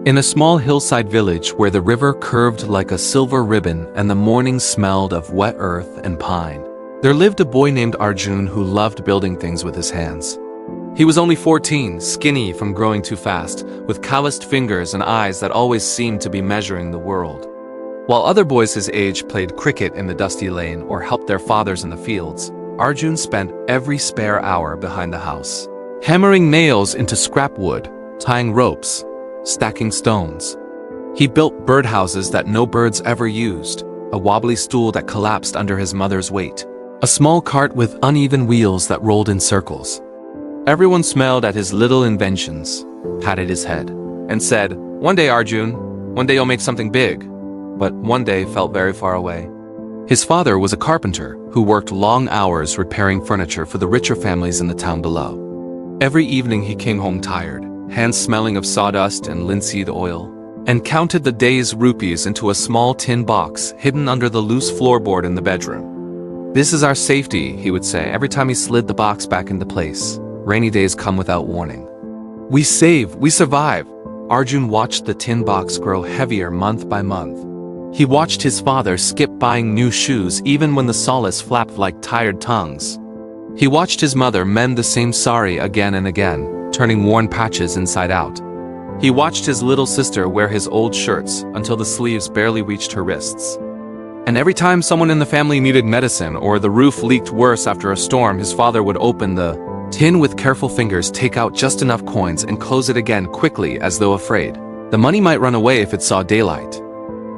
In a small hillside village where the river curved like a silver ribbon and the mornings smelled of wet earth and pine, there lived a boy named Arjun who loved building things with his hands. He was only 14, skinny from growing too fast, with calloused fingers and eyes that always seemed to be measuring the world. While other boys his age played cricket in the dusty lane or helped their fathers in the fields, Arjun spent every spare hour behind the house, hammering nails into scrap wood, tying ropes, stacking stones. He built birdhouses that no birds ever used, a wobbly stool that collapsed under his mother's weight, a small cart with uneven wheels that rolled in circles. Everyone smiled at his little inventions, patted his head, and said, "One day, Arjun, one day you'll make something big." But one day felt very far away. His father was a carpenter who worked long hours repairing furniture for the richer families in the town below. Every evening he came home tired, hands smelling of sawdust and linseed oil, and counted the day's rupees into a small tin box hidden under the loose floorboard in the bedroom. "This is our safety," he would say every time he slid the box back into place. Rainy days come without warning. "We save, we survive." Arjun watched the tin box grow heavier month by month. He watched his father skip buying new shoes even when the solace flapped like tired tongues. He watched his mother mend the same sari again and again, turning worn patches inside out. He watched his little sister wear his old shirts until the sleeves barely reached her wrists. And every time someone in the family needed medicine or the roof leaked worse after a storm, his father would open the tin with careful fingers, take out just enough coins, and close it again quickly as though afraid the money might run away if it saw daylight.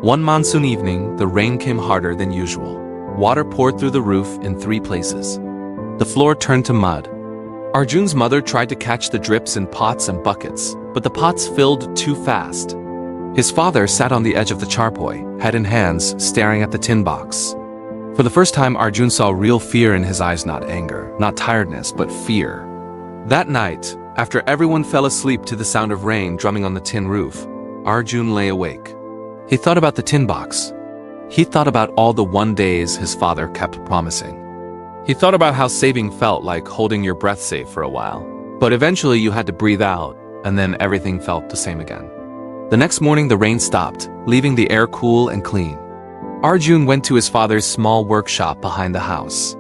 One monsoon evening, the rain came harder than usual. Water poured through the roof in 3 places. The floor turned to mud. Arjun's mother tried to catch the drips in pots and buckets, but the pots filled too fast. His father sat on the edge of the charpoy, head in hands, staring at the tin box. For the first time, Arjun saw real fear in his eyes, not anger, not tiredness, but fear. That night, after everyone fell asleep to the sound of rain drumming on the tin roof, Arjun lay awake. He thought about the tin box. He thought about all the one days his father kept promising. He thought about how saving felt like holding your breath safe for a while. But eventually you had to breathe out, and then everything felt the same again. The next morning the rain stopped, leaving the air cool and clean. Arjun went to his father's small workshop behind the house.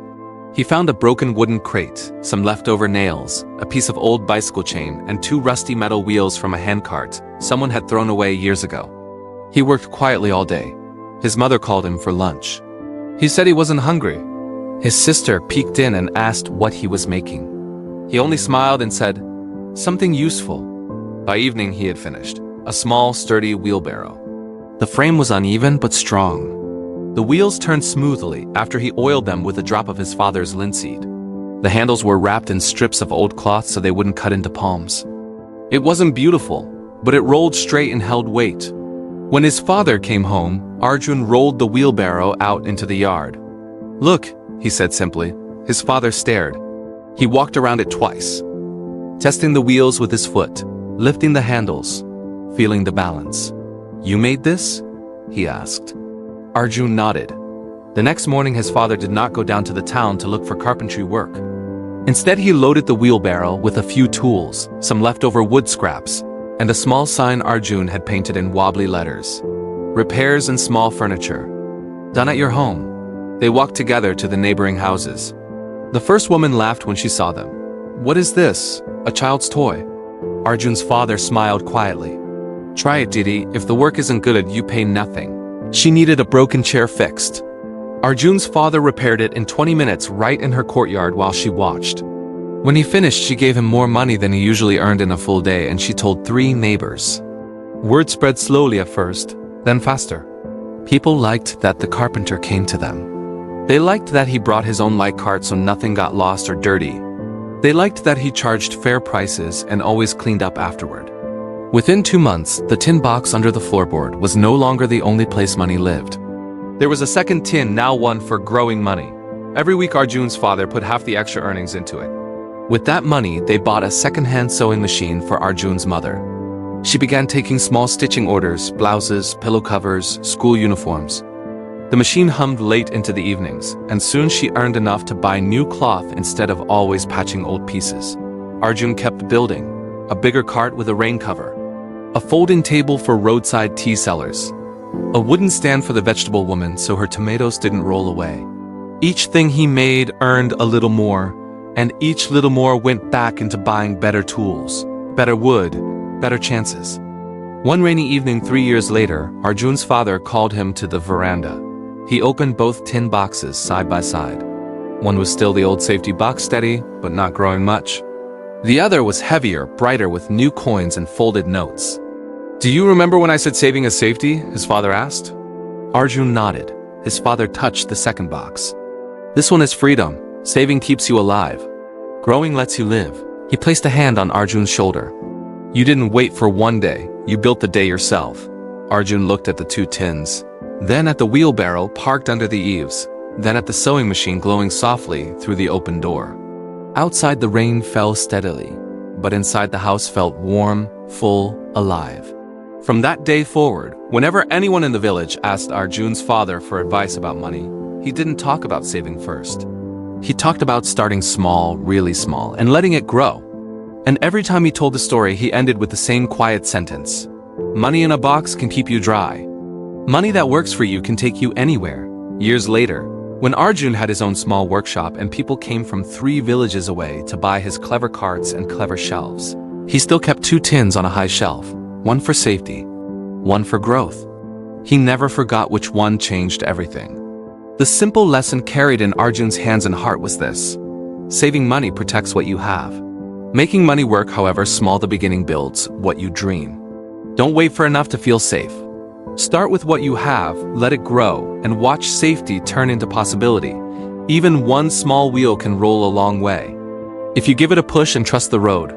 He found a broken wooden crate, some leftover nails, a piece of old bicycle chain, and 2 rusty metal wheels from a handcart someone had thrown away years ago. He worked quietly all day. His mother called him for lunch. He said he wasn't hungry. His sister peeked in and asked what he was making. He only smiled and said, "Something useful." By evening he had finished, a small, sturdy wheelbarrow. The frame was uneven but strong. The wheels turned smoothly after he oiled them with a drop of his father's linseed. The handles were wrapped in strips of old cloth so they wouldn't cut into palms. It wasn't beautiful, but it rolled straight and held weight. When his father came home, Arjun rolled the wheelbarrow out into the yard. "Look," he said simply. His father stared. He walked around it twice, testing the wheels with his foot, lifting the handles, feeling the balance. "You made this?" he asked. Arjun nodded. The next morning his father did not go down to the town to look for carpentry work. Instead he loaded the wheelbarrow with a few tools, some leftover wood scraps, and a small sign Arjun had painted in wobbly letters. "Repairs and small furniture. Done at your home." They walked together to the neighboring houses. The first woman laughed when she saw them. "What is this? A child's toy?" Arjun's father smiled quietly. "Try it, Didi. If the work isn't good, you pay nothing." She needed a broken chair fixed. Arjun's father repaired it in 20 minutes right in her courtyard while she watched. When he finished, she gave him more money than he usually earned in a full day, and she told 3 neighbors. Word spread slowly at first, then faster. People liked that the carpenter came to them. They liked that he brought his own light cart so nothing got lost or dirty. They liked that he charged fair prices and always cleaned up afterward. Within 2 months, the tin box under the floorboard was no longer the only place money lived. There was a second tin, now one for growing money. Every week Arjun's father put half the extra earnings into it. With that money, they bought a second-hand sewing machine for Arjun's mother. She began taking small stitching orders, blouses, pillow covers, school uniforms. The machine hummed late into the evenings, and soon she earned enough to buy new cloth instead of always patching old pieces. Arjun kept building, a bigger cart with a rain cover, a folding table for roadside tea sellers, a wooden stand for the vegetable woman so her tomatoes didn't roll away. Each thing he made earned a little more, and each little more went back into buying better tools, better wood, better chances. One rainy evening 3 years later, Arjun's father called him to the veranda. He opened both tin boxes side by side. One was still the old safety box, steady, but not growing much. The other was heavier, brighter, with new coins and folded notes. "Do you remember when I said saving is safety?" his father asked. Arjun nodded. His father touched the second box. "This one is freedom. Saving keeps you alive. Growing lets you live." He placed a hand on Arjun's shoulder. "You didn't wait for one day. You built the day yourself." Arjun looked at the 2 tins, then at the wheelbarrow parked under the eaves, then at the sewing machine glowing softly through the open door. Outside the rain fell steadily, but inside the house felt warm, full, alive. From that day forward, whenever anyone in the village asked Arjun's father for advice about money, he didn't talk about saving first. He talked about starting small, really small, and letting it grow. And every time he told the story, he ended with the same quiet sentence: "Money in a box can keep you dry. Money that works for you can take you anywhere." Years later, when Arjun had his own small workshop and people came from 3 villages away to buy his clever carts and clever shelves, he still kept 2 tins on a high shelf, one for safety, one for growth. He never forgot which one changed everything. The simple lesson carried in Arjun's hands and heart was this: saving money protects what you have. Making money work, however small the beginning, builds what you dream. Don't wait for enough to feel safe. Start with what you have, let it grow, and watch safety turn into possibility. Even one small wheel can roll a long way. If you give it a push and trust the road,